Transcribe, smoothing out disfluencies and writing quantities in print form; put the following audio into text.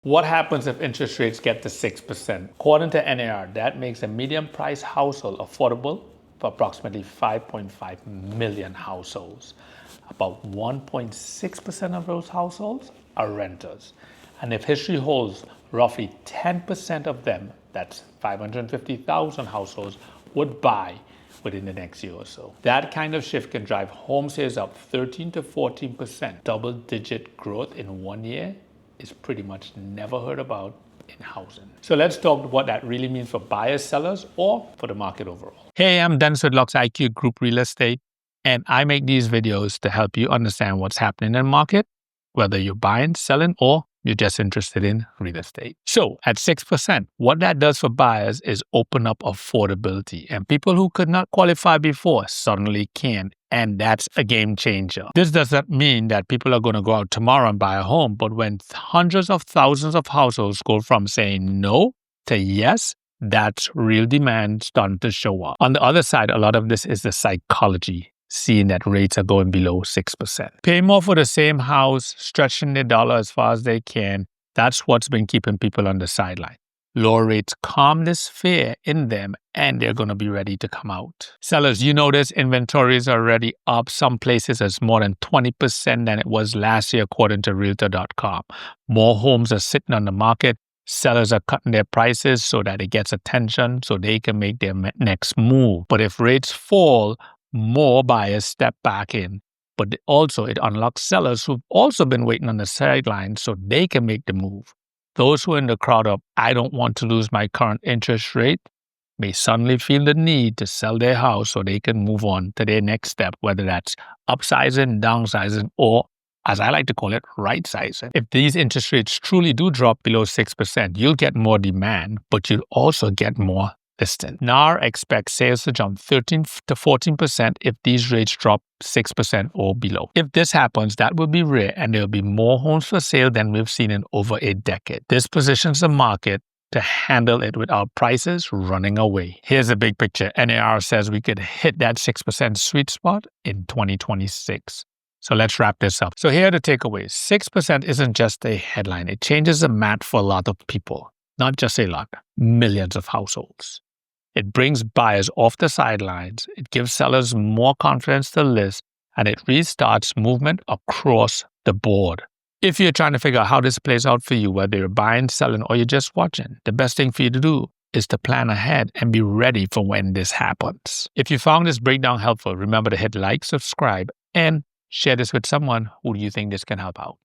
What happens if interest rates get to 6%? According to NAR, that makes a medium price household affordable for approximately 5.5 million households. About 1.6% of those households are renters. And if history holds, roughly 10% of them, that's 550,000 households, would buy within the next year or so. That kind of shift can drive home sales up 13 to 14%. Double-digit growth in 1 year is pretty much never heard about in housing. So let's talk what that really means for buyers, sellers, or for the market overall. Hey, I'm Dennis with LUXE IQ Group Real Estate, and I make these videos to help you understand what's happening in the market, whether you're buying, selling, or you're just interested in real estate. So at 6%, what that does for buyers is open up affordability, and people who could not qualify before suddenly can. And that's a game changer. This doesn't mean that people are going to go out tomorrow and buy a home, but when hundreds of thousands of households go from saying no to yes, that's real demand starting to show up. On the other side, a lot of this is the psychology, seeing that rates are going below 6%. Pay more for the same house, stretching their dollar as far as they can. That's what's been keeping people on the sideline. Lower rates calm this fear in them, and they're going to be ready to come out. Sellers, you notice inventories are already up. Some places it's more than 20% than it was last year, according to Realtor.com. More homes are sitting on the market. Sellers are cutting their prices so that it gets attention so they can make their next move. But if rates fall, more buyers step back in. But also it unlocks sellers who've also been waiting on the sidelines so they can make the move. Those who are in the crowd of, I don't want to lose my current interest rate, may suddenly feel the need to sell their house so they can move on to their next step, whether that's upsizing, downsizing, or, as I like to call it, right-sizing. If these interest rates truly do drop below 6%, you'll get more demand, but you'll also get more listing. NAR expects sales to jump 13 to 14% if these rates drop 6% or below. If this happens, that will be rare, and there will be more homes for sale than we've seen in over a decade. This positions the market to handle it without prices running away. Here's a big picture. NAR says we could hit that 6% sweet spot in 2026. So let's wrap this up. So here are the takeaways. 6% isn't just a headline. It changes the math for a lot of people. Not just a lot, millions of households. It brings buyers off the sidelines, it gives sellers more confidence to list, and it restarts movement across the board. If you're trying to figure out how this plays out for you, whether you're buying, selling, or you're just watching, the best thing for you to do is to plan ahead and be ready for when this happens. If you found this breakdown helpful, remember to hit like, subscribe, and share this with someone who you think this can help out.